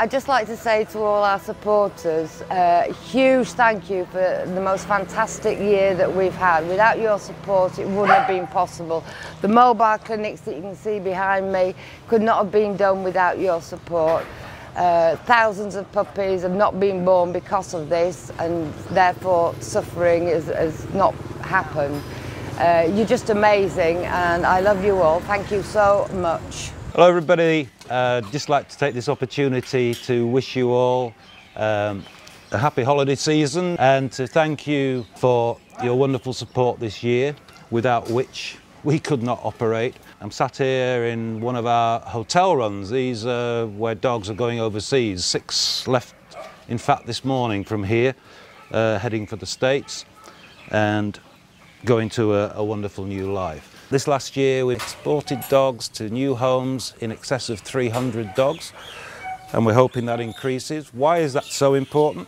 I'd just like to say to all our supporters, a huge thank you for the most fantastic year that we've had. Without your support, it wouldn't have been possible. The mobile clinics that you can see behind me could not have been done without your support. Thousands of puppies have not been born because of this, and therefore suffering has not happened. You're just amazing, and I love you all. Thank you so much. Hello everybody, just like to take this opportunity to wish you all a happy holiday season and to thank you for your wonderful support this year, without which we could not operate. I'm sat here in one of our hotel runs. These are where dogs are going overseas. 6 left in fact this morning from here, heading for the States and going to a wonderful new life. This last year we exported dogs to new homes in excess of 300 dogs, and we're hoping that increases. Why is that so important?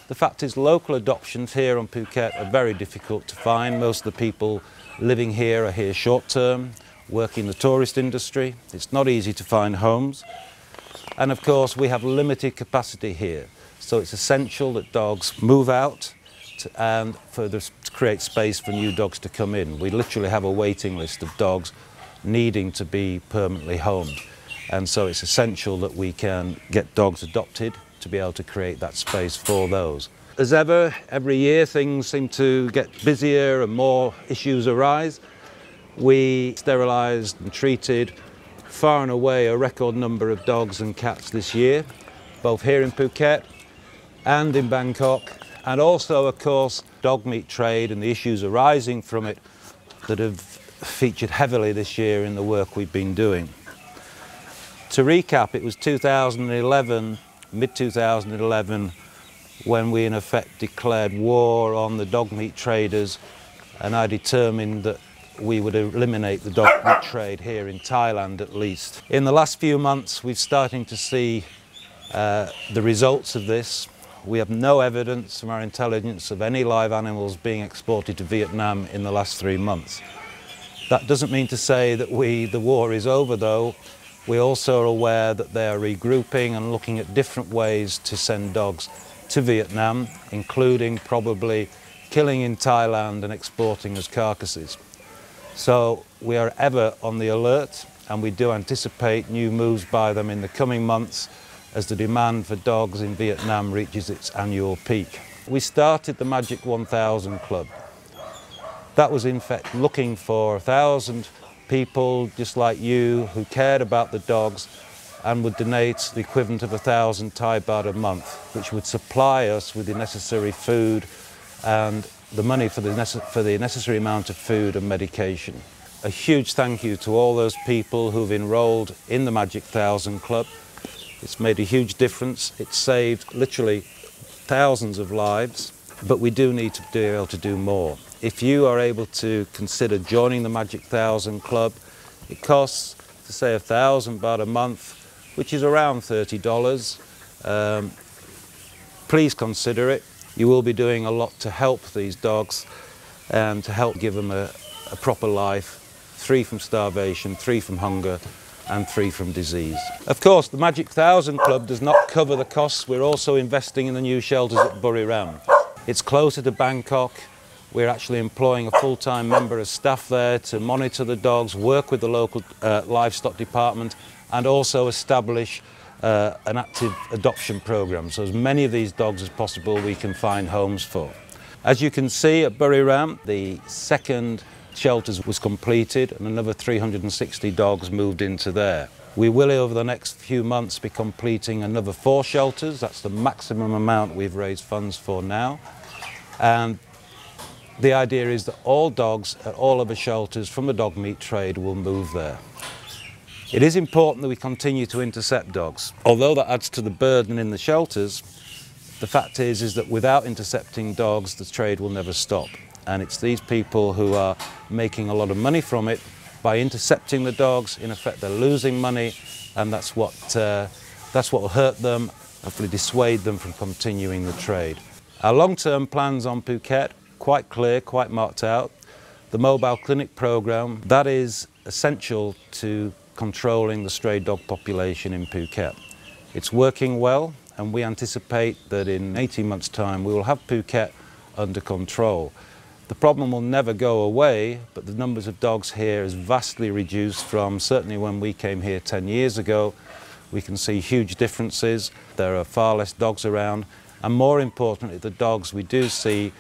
The fact is, local adoptions here on Phuket are very difficult to find. Most of the people living here are here short term, work in the tourist industry. It's not easy to find homes. And of course we have limited capacity here. So it's essential that dogs move out and to create space for new dogs to come in. We literally have a waiting list of dogs needing to be permanently homed. And so it's essential that we can get dogs adopted to be able to create that space for those. As ever, every year things seem to get busier and more issues arise. We sterilised and treated far and away a record number of dogs and cats this year, both here in Phuket and in Bangkok, and also, of course, dog meat trade and the issues arising from it that have featured heavily this year in the work we've been doing. To recap, it was 2011, mid-2011, when we in effect declared war on the dog meat traders, and I determined that we would eliminate the dog meat trade here in Thailand at least. In the last few months we're starting to see the results of this. We have no evidence from our intelligence of any live animals being exported to Vietnam in the last 3 months. That doesn't mean to say that the war is over though. We also are aware that they are regrouping and looking at different ways to send dogs to Vietnam, including probably killing in Thailand and exporting as carcasses. So we are ever on the alert, and we do anticipate new moves by them in the coming months as the demand for dogs in Vietnam reaches its annual peak. We started the Magic 1000 Club. That was in fact looking for 1,000 people just like you who cared about the dogs and would donate the equivalent of 1,000 Thai baht a month, which would supply us with the necessary food and the money for the necessary amount of food and medication. A huge thank you to all those people who've enrolled in the Magic 1000 Club. It's made a huge difference. It's saved literally thousands of lives, but we do need to be able to do more. If you are able to consider joining the Magic 1000 Club, it costs, to say, 1,000 baht a month, which is around $30. Please consider it. You will be doing a lot to help these dogs and to help give them a proper life, free from starvation, free from hunger, and free from disease. Of course, the Magic 1000 Club does not cover the costs. We're also investing in the new shelters at Buriram. It's closer to Bangkok. We're actually employing a full-time member of staff there to monitor the dogs, work with the local livestock department, and also establish an active adoption program. So as many of these dogs as possible we can find homes for. As you can see at Buriram, the second shelters was completed and another 360 dogs moved into there. We will over the next few months be completing another 4 shelters. That's the maximum amount we've raised funds for now. And the idea is that all dogs at all of the shelters from the dog meat trade will move there. It is important that we continue to intercept dogs. Although that adds to the burden in the shelters, the fact is that without intercepting dogs, the trade will never stop. And it's these people who are making a lot of money from it. By intercepting the dogs, in effect, they're losing money, and that's what will hurt them, hopefully dissuade them from continuing the trade. Our long-term plans on Phuket, quite clear, quite marked out. The mobile clinic program, that is essential to controlling the stray dog population in Phuket. It's working well, and we anticipate that in 18 months' time we will have Phuket under control. The problem will never go away, but the numbers of dogs here is vastly reduced from certainly when we came here 10 years ago. We can see huge differences. There are far less dogs around, and more importantly, the dogs we do see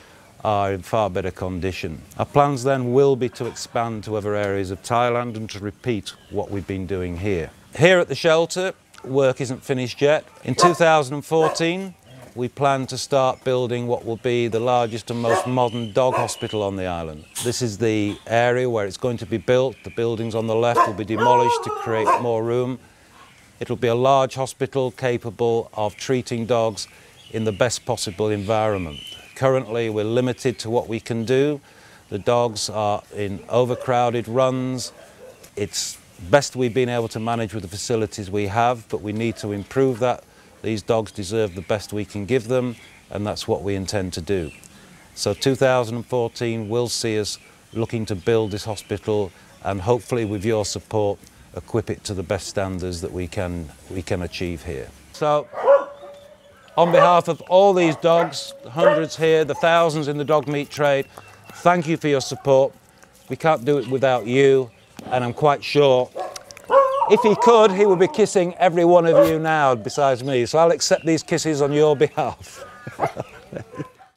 are in far better condition. Our plans then will be to expand to other areas of Thailand and to repeat what we've been doing here. Here at the shelter, work isn't finished yet. In 2014, we plan to start building what will be the largest and most modern dog hospital on the island. This is the area where it's going to be built. The buildings on the left will be demolished to create more room. It'll be a large hospital capable of treating dogs in the best possible environment. Currently, we're limited to what we can do. The dogs are in overcrowded runs. It's best we've been able to manage with the facilities we have, but we need to improve that. These dogs deserve the best we can give them, and that's what we intend to do. So 2014 will see us looking to build this hospital, and hopefully with your support equip it to the best standards that we can achieve here. So on behalf of all these dogs, the hundreds here, the thousands in the dog meat trade, thank you for your support. We can't do it without you, and I'm quite sure if he could, he would be kissing every one of you now besides me. So I'll accept these kisses on your behalf.